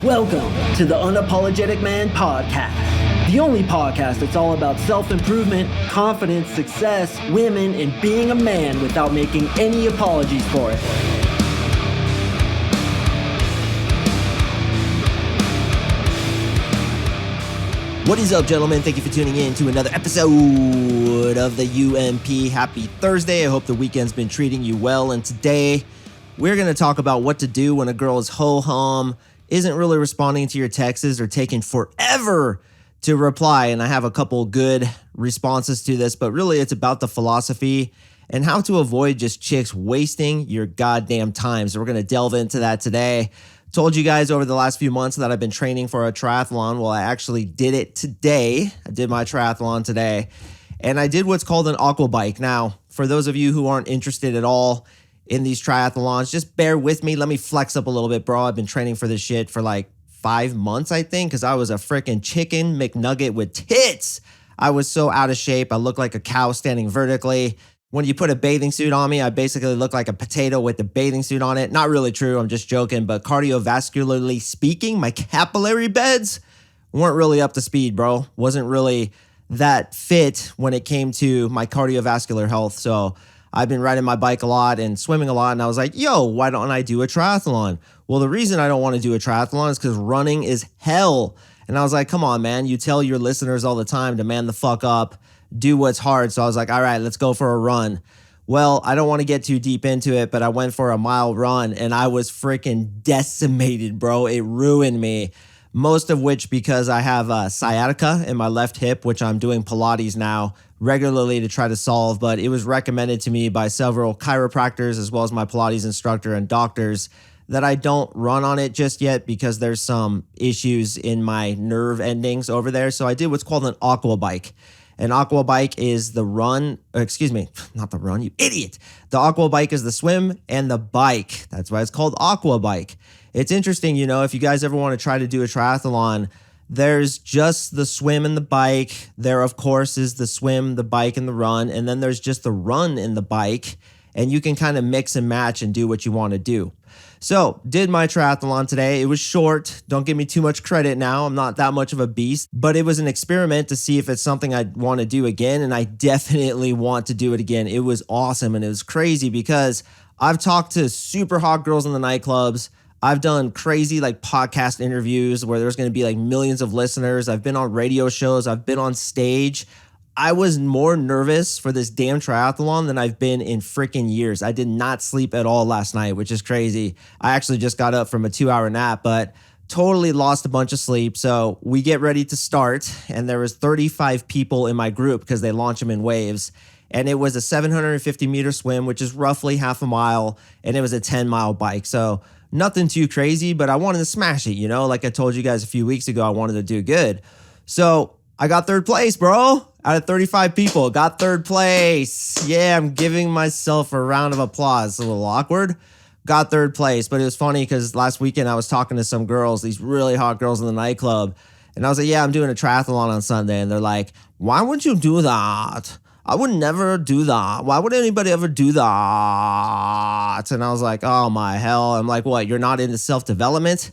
Welcome to the Unapologetic Man Podcast, the only podcast that's all about self-improvement, confidence, success, women, and being a man without making any apologies for it. What is up, gentlemen? Thank you for tuning in to another episode of the UMP. Happy Thursday. I hope the weekend's been treating you well. And today, we're going to talk about what to do when a girl is ho-hum, isn't really responding to your texts, or taking forever to reply. And I have a couple good responses to this, but really it's about the philosophy and how to avoid just chicks wasting your goddamn time. So we're going to delve into that today. Told you guys over the last few months that I've been training for a triathlon. Well, I actually did it today. I did my triathlon today, and I did what's called an aqua bike. Now, for those of you who aren't interested at all in these triathlons, just bear with me. Let me flex up a little bit, bro. I've been training for this shit for like 5 months, I think, because I was a freaking chicken McNugget with tits. I was so out of shape. I looked like a cow standing vertically. When you put a bathing suit on me, I basically look like a potato with a bathing suit on it. Not really true, I'm just joking, but cardiovascularly speaking, my capillary beds weren't really up to speed, bro. Wasn't really that fit when it came to my cardiovascular health. So I've been riding my bike a lot and swimming a lot, and I was like, yo, why don't I do a triathlon? Well, the reason I don't want to do a triathlon is because running is hell. And I was like, come on, man. You tell your listeners all the time to man the fuck up, do what's hard. So I was like, all right, let's go for a run. Well, I don't want to get too deep into it, but I went for a mile run and I was freaking decimated, bro. It ruined me. Most of which because I have sciatica in my left hip, which I'm doing Pilates now regularly to try to solve. But it was recommended to me by several chiropractors as well as my Pilates instructor and doctors that I don't run on it just yet because there's some issues in my nerve endings over there. So I did what's called an aqua bike. An aqua bike is the run, not the run, you idiot. The aqua bike is the swim and the bike. That's why it's called aqua bike. It's interesting, you know, if you guys ever want to try to do a triathlon, there's just the swim and the bike. There, of course, is the swim, the bike, and the run. And then there's just the run and the bike. And you can kind of mix and match and do what you want to do. So, did my triathlon today. It was short. Don't give me too much credit now. I'm not that much of a beast. But it was an experiment to see if it's something I'd want to do again. And I definitely want to do it again. It was awesome. And it was crazy because I've talked to super hot girls in the nightclubs. I've done crazy like podcast interviews where there's going to be like millions of listeners. I've been on radio shows. I've been on stage. I was more nervous for this damn triathlon than I've been in freaking years. I did not sleep at all last night, which is crazy. I actually just got up from a 2-hour nap, but totally lost a bunch of sleep. So we get ready to start, and there was 35 people in my group because they launch them in waves. And it was a 750 meter swim, which is roughly half a mile, and it was a 10-mile bike. So nothing too crazy, but I wanted to smash it, you know? Like I told you guys a few weeks ago, I wanted to do good. So I got third place, bro. Out of 35 people, got third place. Yeah, I'm giving myself a round of applause. It's a little awkward. Got third place, but it was funny because last weekend I was talking to some girls, these really hot girls in the nightclub. And I was like, yeah, I'm doing a triathlon on Sunday. And they're like, why would you do that? I would never do that. Why would anybody ever do that? And I was like, oh my hell. I'm like, what? You're not into self-development?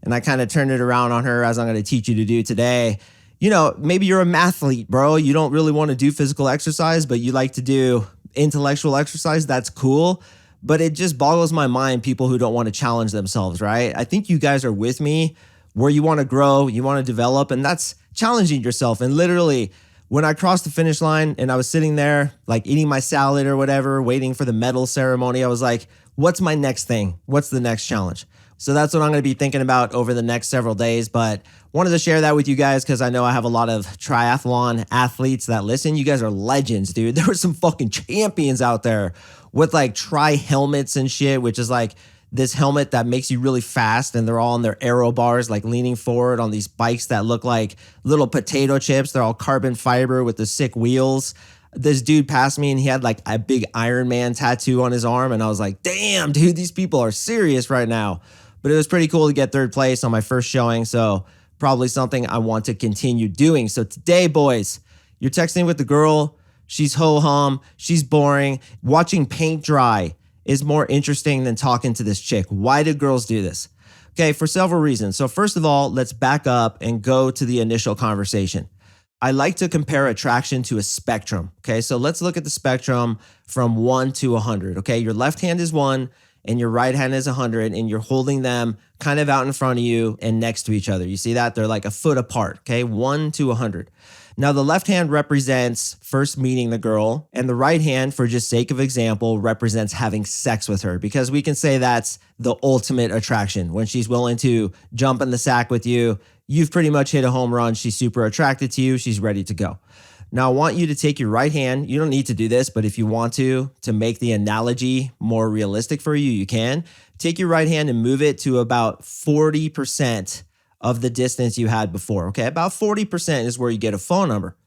And I kind of turned it around on her as I'm going to teach you to do today. You know, maybe you're a mathlete, bro. You don't really want to do physical exercise, but you like to do intellectual exercise. That's cool. But it just boggles my mind, people who don't want to challenge themselves, right? I think you guys are with me where you want to grow, you want to develop, and that's challenging yourself. And literally, when I crossed the finish line and I was sitting there, like eating my salad or whatever, waiting for the medal ceremony, I was like, what's my next thing? What's the next challenge? So that's what I'm going to be thinking about over the next several days. But wanted to share that with you guys because I know I have a lot of triathlon athletes that listen. You guys are legends, dude. There were some fucking champions out there with like tri helmets and shit, which is like this helmet that makes you really fast. And they're all on their aero bars, like leaning forward on these bikes that look like little potato chips. They're all carbon fiber with the sick wheels. This dude passed me and he had like a big Iron Man tattoo on his arm. And I was like, damn, dude, these people are serious right now. But it was pretty cool to get third place on my first showing. So probably something I want to continue doing. So today, boys, you're texting with the girl. She's ho-hum. She's boring. Watching paint dry is more interesting than talking to this chick. Why do girls do this? Okay, for several reasons. So first of all, let's back up and go to the initial conversation. I like to compare attraction to a spectrum. Okay, so let's look at the spectrum from 1 to 100. Okay, your left hand is 1 and your right hand is 100, and you're holding them kind of out in front of you and next to each other. You see that? They're like a foot apart. Okay, 1 to 100. Now, the left hand represents first meeting the girl, and the right hand, for just sake of example, represents having sex with her, because we can say that's the ultimate attraction. When she's willing to jump in the sack with you, you've pretty much hit a home run. She's super attracted to you. She's ready to go. Now, I want you to take your right hand. You don't need to do this, but if you want to make the analogy more realistic for you, you can. Take your right hand and move it to about 40% of the distance you had before. Okay, about 40% is where you get a phone number.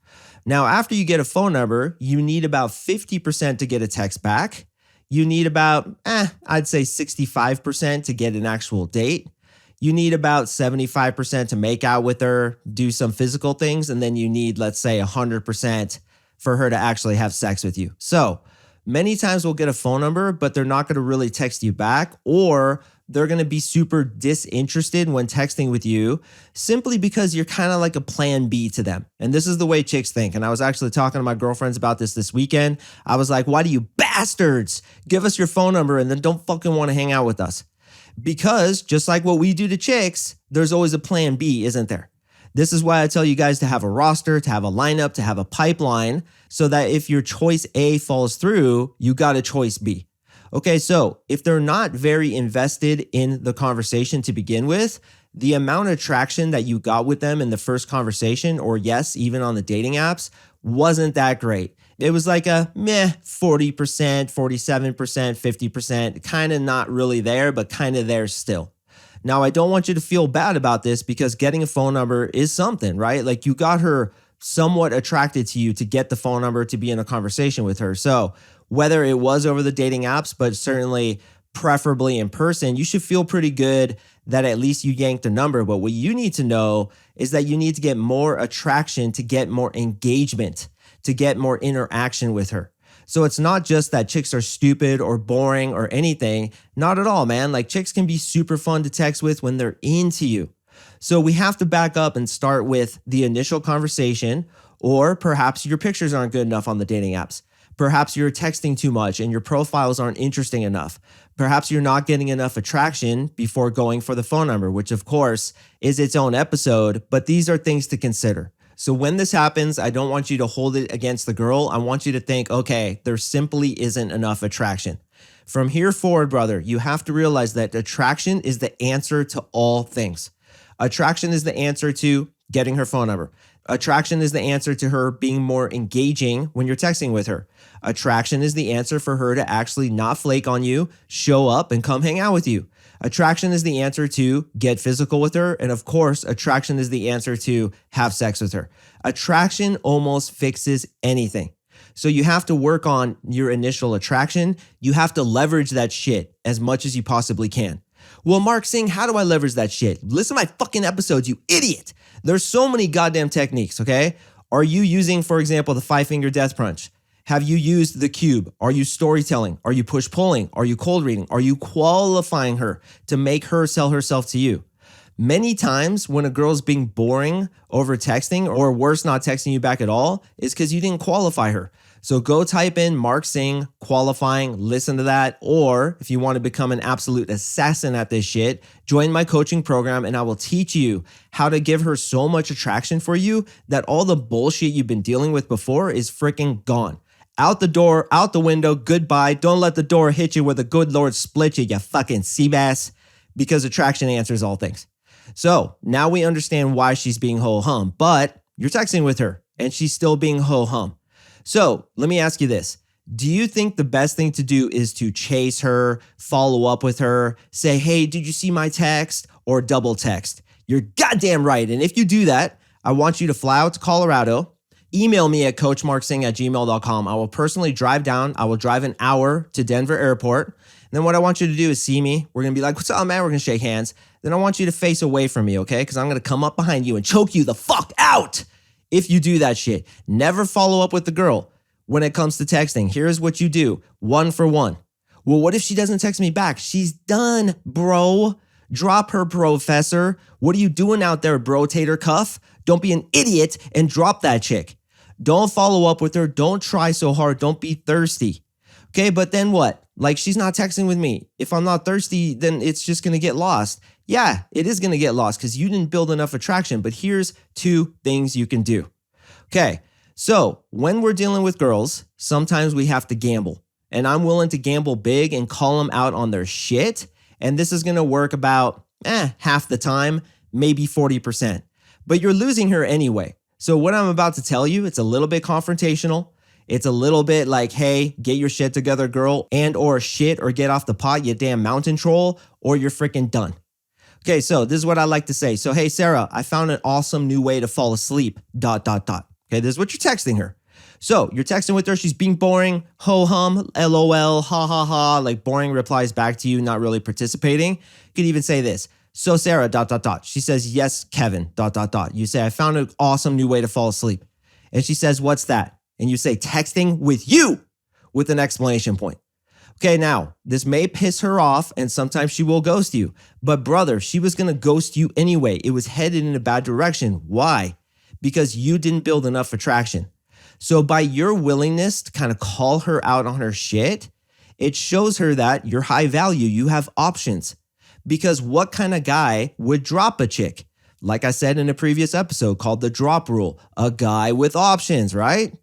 Now, after you get a phone number, you need about 50% to get a text back. You need about, I'd say 65% to get an actual date. You need about 75% to make out with her, do some physical things, and then you need, let's say, 100% for her to actually have sex with you. So many times we'll get a phone number, but they're not going to really text you back, or they're going to be super disinterested when texting with you simply because you're kind of like a plan B to them. And this is the way chicks think. And I was actually talking to my girlfriends about this weekend. I was like, why do you bastards give us your phone number and then don't fucking want to hang out with us? Because just like what we do to chicks, there's always a plan B, isn't there? This is why I tell you guys to have a roster, to have a lineup, to have a pipeline, so that if your choice A falls through, you got a choice B. Okay, so if they're not very invested in the conversation to begin with, the amount of traction that you got with them in the first conversation, or yes, even on the dating apps, wasn't that great. It was like a 40%, 47%, 50%, kind of not really there, but kind of there still. Now, I don't want you to feel bad about this, because getting a phone number is something, right? Like, you got her somewhat attracted to you to get the phone number to be in a conversation with her. So whether it was over the dating apps, but certainly preferably in person, you should feel pretty good that at least you yanked a number. But what you need to know is that you need to get more attraction, to get more engagement, to get more interaction with her. So it's not just that chicks are stupid or boring or anything. Not at all, man. Like, chicks can be super fun to text with when they're into you. So we have to back up and start with the initial conversation, or perhaps your pictures aren't good enough on the dating apps. Perhaps you're texting too much and your profiles aren't interesting enough. Perhaps you're not getting enough attraction before going for the phone number, which of course is its own episode, but these are things to consider. So when this happens, I don't want you to hold it against the girl. I want you to think, okay, there simply isn't enough attraction. From here forward, brother, you have to realize that attraction is the answer to all things. Attraction is the answer to getting her phone number. Attraction is the answer to her being more engaging when you're texting with her. Attraction is the answer for her to actually not flake on you, show up, and come hang out with you. Attraction is the answer to get physical with her. And of course, attraction is the answer to have sex with her. Attraction almost fixes anything. So you have to work on your initial attraction. You have to leverage that shit as much as you possibly can. Well, Mark Sing, how do I leverage that shit? Listen to my fucking episodes, you idiot. There's so many goddamn techniques, okay? Are you using, for example, the 5-finger death punch? Have you used the cube? Are you storytelling? Are you push-pulling? Are you cold reading? Are you qualifying her to make her sell herself to you? Many times when a girl's being boring over texting, or worse, not texting you back at all, is because you didn't qualify her. So go type in Mark Sing, qualifying, listen to that. Or if you want to become an absolute assassin at this shit, join my coaching program and I will teach you how to give her so much attraction for you that all the bullshit you've been dealing with before is freaking gone. Out the door, out the window, goodbye. Don't let the door hit you where the good Lord split you, you fucking sea bass, because attraction answers all things. So now we understand why she's being ho-hum, but you're texting with her and she's still being ho-hum. So let me ask you this. Do you think the best thing to do is to chase her, follow up with her, say, hey, did you see my text? Or double text? You're goddamn right. And if you do that, I want you to fly out to Colorado, email me at CoachMarkSing@gmail.com. I will personally drive down. I will drive an hour to Denver Airport. And then what I want you to do is see me. We're going to be like, what's up, man? We're going to shake hands. Then I want you to face away from me, okay? Because I'm going to come up behind you and choke you the fuck out if you do that shit. Never follow up with the girl when it comes to texting. Here's what you do. 1 for 1. Well, what if she doesn't text me back? She's done, bro. Drop her, professor. What are you doing out there, bro-tater cuff? Don't be an idiot and drop that chick. Don't follow up with her. Don't try so hard. Don't be thirsty. Okay, but then what? Like, she's not texting with me. If I'm not thirsty, then it's just going to get lost. Yeah, it is going to get lost because you didn't build enough attraction. But here's 2 things you can do. Okay, so when we're dealing with girls, sometimes we have to gamble. And I'm willing to gamble big and call them out on their shit. And this is going to work about half the time, maybe 40%. But you're losing her anyway. So what I'm about to tell you, it's a little bit confrontational. It's a little bit like, hey, get your shit together, girl, and or shit or get off the pot, you damn mountain troll, or you're freaking done. Okay, so this is what I like to say. So, hey, Sarah, I found an awesome new way to fall asleep, ... Okay, this is what you're texting her. So you're texting with her. She's being boring, ho-hum, LOL, ha ha ha, like boring replies back to you, not really participating. You could even say this. So Sarah, ... She says, yes, Kevin, ... You say, I found an awesome new way to fall asleep. And she says, what's that? And you say, texting with you with an exclamation point. Okay, now, this may piss her off and sometimes she will ghost you. But brother, she was going to ghost you anyway. It was headed in a bad direction. Why? Because you didn't build enough attraction. So by your willingness to kind of call her out on her shit, it shows her that you're high value. You have options. Because what kind of guy would drop a chick? Like I said in a previous episode called the drop rule, a guy with options, right?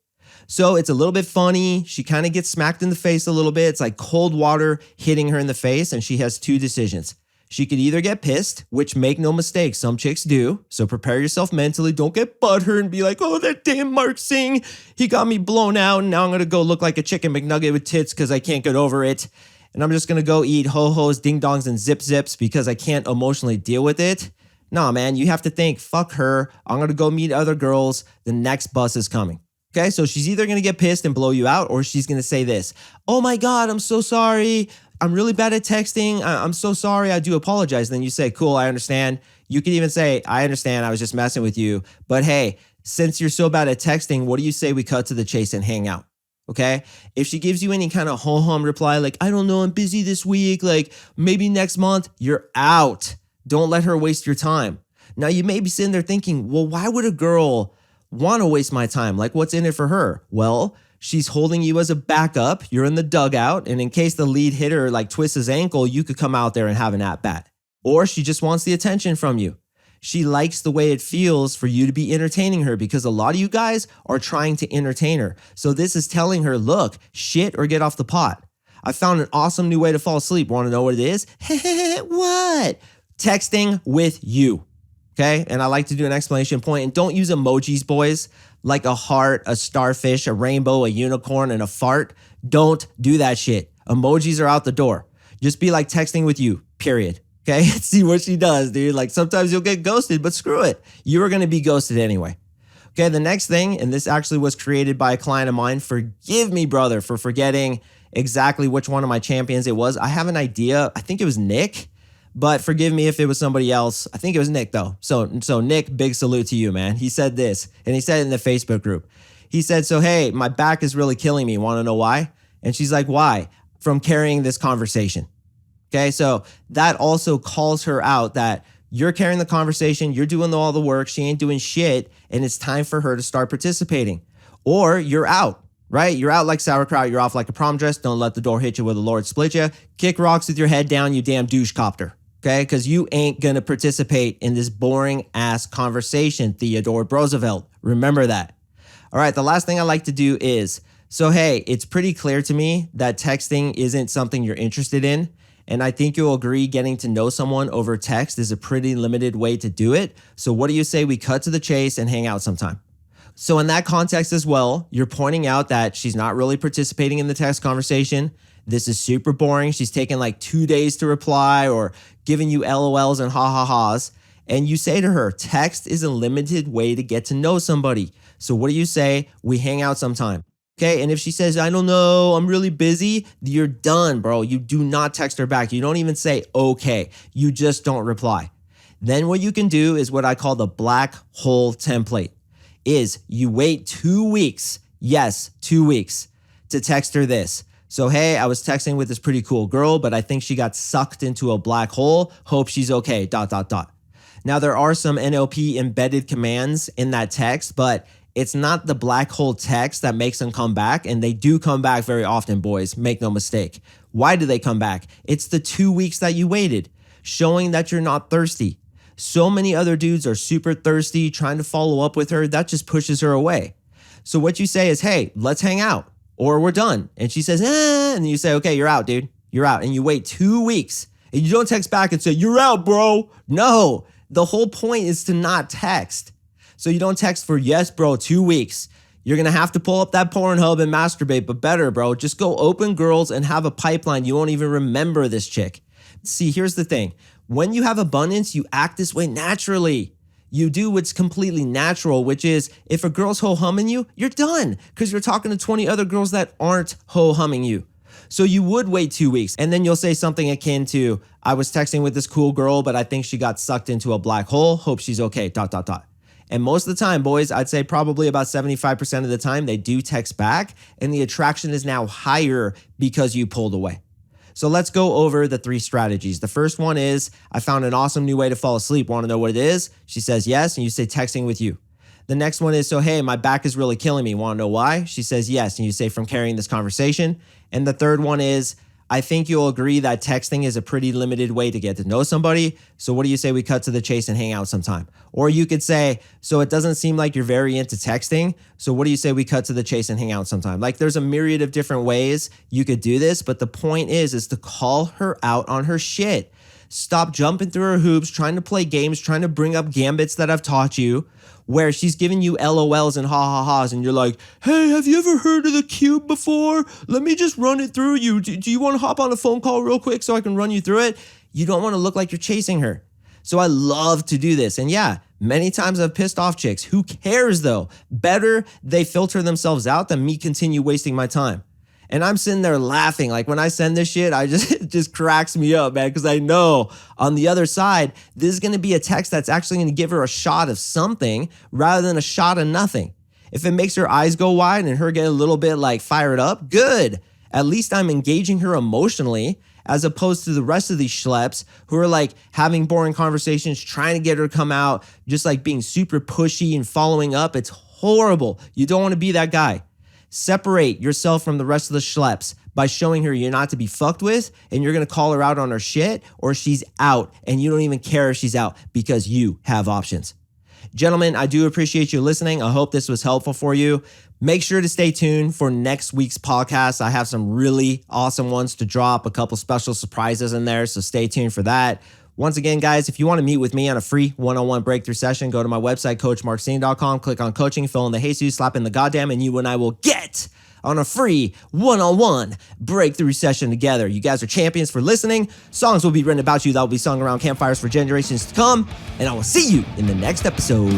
So it's a little bit funny. She kind of gets smacked in the face a little bit. It's like cold water hitting her in the face, and she has 2 decisions. She could either get pissed, which make no mistake, some chicks do. So prepare yourself mentally. Don't get butthurt and be like, oh, that damn CoachMarkSing, he got me blown out. And now I'm going to go look like a chicken McNugget with tits because I can't get over it. And I'm just going to go eat ho-hos, ding-dongs, and zip-zips because I can't emotionally deal with it. Nah, man, you have to think, fuck her. I'm going to go meet other girls. The next bus is coming. Okay, so she's either going to get pissed and blow you out, or she's going to say this. Oh my God, I'm so sorry. I'm really bad at texting. I'm so sorry. I do apologize. Then you say, cool, I understand. You can even say, I understand. I was just messing with you. But hey, since you're so bad at texting, what do you say we cut to the chase and hang out? Okay. If she gives you any kind of ho-hum reply, like, I don't know, I'm busy this week, like maybe next month, you're out. Don't let her waste your time. Now you may be sitting there thinking, well, why would a girl want to waste my time? Like, what's in it for her? Well, she's holding you as a backup. You're in the dugout. And in case the lead hitter like twists his ankle, you could come out there and have an at-bat. Or she just wants the attention from you. She likes the way it feels for you to be entertaining her because a lot of you guys are trying to entertain her. So this is telling her, look, shit or get off the pot. I found an awesome new way to fall asleep. Want to know what it is? What? Texting with you. Okay. And I like to do an exclamation point. And don't use emojis, boys, like a heart, a starfish, a rainbow, a unicorn, and a fart. Don't do that shit. Emojis are out the door. Just be like texting with you, period. Okay. See what she does, dude. Like sometimes you'll get ghosted, but screw it. You are going to be ghosted anyway. Okay. The next thing, and this actually was created by a client of mine. Forgive me, brother, for forgetting exactly which one of my champions it was. I have an idea. I think it was Nick. But forgive me if it was somebody else. I think it was Nick, though. So Nick, big salute to you, man. He said this, and he said it in the Facebook group. He said, so, hey, my back is really killing me. Want to know why? And she's like, why? From carrying this conversation. Okay, so that also calls her out that you're carrying the conversation, you're doing all the work, she ain't doing shit, and it's time for her to start participating. Or you're out, right? You're out like sauerkraut, you're off like a prom dress, don't let the door hit you where the Lord split you. Kick rocks with your head down, you damn douche copter. Okay, because you ain't going to participate in this boring ass conversation, Theodore Roosevelt. Remember that. All right, the last thing I like to do is, so hey, it's pretty clear to me that texting isn't something you're interested in. And I think you'll agree getting to know someone over text is a pretty limited way to do it. So what do you say we cut to the chase and hang out sometime? So in that context as well, you're pointing out that she's not really participating in the text conversation. This is super boring. She's taking like 2 days to reply or giving you LOLs and ha-ha-has. And you say to her, text is a limited way to get to know somebody. So what do you say? We hang out sometime. Okay, and if she says, I don't know, I'm really busy, you're done, bro. You do not text her back. You don't even say, okay. You just don't reply. Then what you can do is what I call the black hole template, is you wait 2 weeks. Yes, 2 weeks to text her this. So, hey, I was texting with this pretty cool girl, but I think she got sucked into a black hole. Hope she's okay, ... Now, there are some NLP embedded commands in that text, but it's not the black hole text that makes them come back. And they do come back very often, boys. Make no mistake. Why do they come back? It's the 2 weeks that you waited, showing that you're not thirsty. So many other dudes are super thirsty, trying to follow up with her. That just pushes her away. So what you say is, hey, let's hang out or we're done. And she says, and you say, okay, you're out, dude. You're out. And you wait 2 weeks and you don't text back and say, you're out, bro. No, the whole point is to not text. So you don't text for, yes, bro, 2 weeks. You're going to have to pull up that Pornhub and masturbate, but better, bro. Just go open girls and have a pipeline. You won't even remember this chick. See, here's the thing. When you have abundance, you act this way naturally. You do what's completely natural, which is if a girl's ho-humming you, you're done because you're talking to 20 other girls that aren't ho-humming you. So you would wait 2 weeks and then you'll say something akin to, I was texting with this cool girl, but I think she got sucked into a black hole. Hope she's okay, ... And most of the time, boys, I'd say probably about 75% of the time, they do text back and the attraction is now higher because you pulled away. So let's go over the 3 strategies. The first one is, I found an awesome new way to fall asleep. Want to know what it is? She says yes, and you say texting with you. The next one is, so hey, my back is really killing me. Want to know why? She says yes, and you say from carrying this conversation. And the third one is, I think you'll agree that texting is a pretty limited way to get to know somebody. So what do you say we cut to the chase and hang out sometime? Or you could say, so it doesn't seem like you're very into texting. So what do you say we cut to the chase and hang out sometime? Like there's a myriad of different ways you could do this, but the point is to call her out on her shit. Stop jumping through her hoops, trying to play games, trying to bring up gambits that I've taught you, where she's giving you LOLs and ha-ha-has, and you're like, hey, have you ever heard of the cube before? Let me just run it through you. Do you want to hop on a phone call real quick so I can run you through it? You don't want to look like you're chasing her. So I love to do this. And yeah, many times I've pissed off chicks. Who cares though? Better they filter themselves out than me continue wasting my time. And I'm sitting there laughing. Like when I send this shit, it just cracks me up, man. Because I know on the other side, this is going to be a text that's actually going to give her a shot of something rather than a shot of nothing. If it makes her eyes go wide and her get a little bit like fired up, good. At least I'm engaging her emotionally as opposed to the rest of these schleps who are like having boring conversations, trying to get her to come out, just like being super pushy and following up. It's horrible. You don't want to be that guy. Separate yourself from the rest of the schleps by showing her you're not to be fucked with and you're going to call her out on her shit or she's out and you don't even care if she's out because you have options. Gentlemen, I do appreciate you listening. I hope this was helpful for you. Make sure to stay tuned for next week's podcast. I have some really awesome ones to drop, a couple special surprises in there, so stay tuned for that. Once again, guys, if you want to meet with me on a free one-on-one breakthrough session, go to my website, CoachMarkSing.com, click on coaching, fill in the Jesus, slap in the goddamn, and you and I will get on a free one-on-one breakthrough session together. You guys are champions for listening. Songs will be written about you that will be sung around campfires for generations to come, and I will see you in the next episode.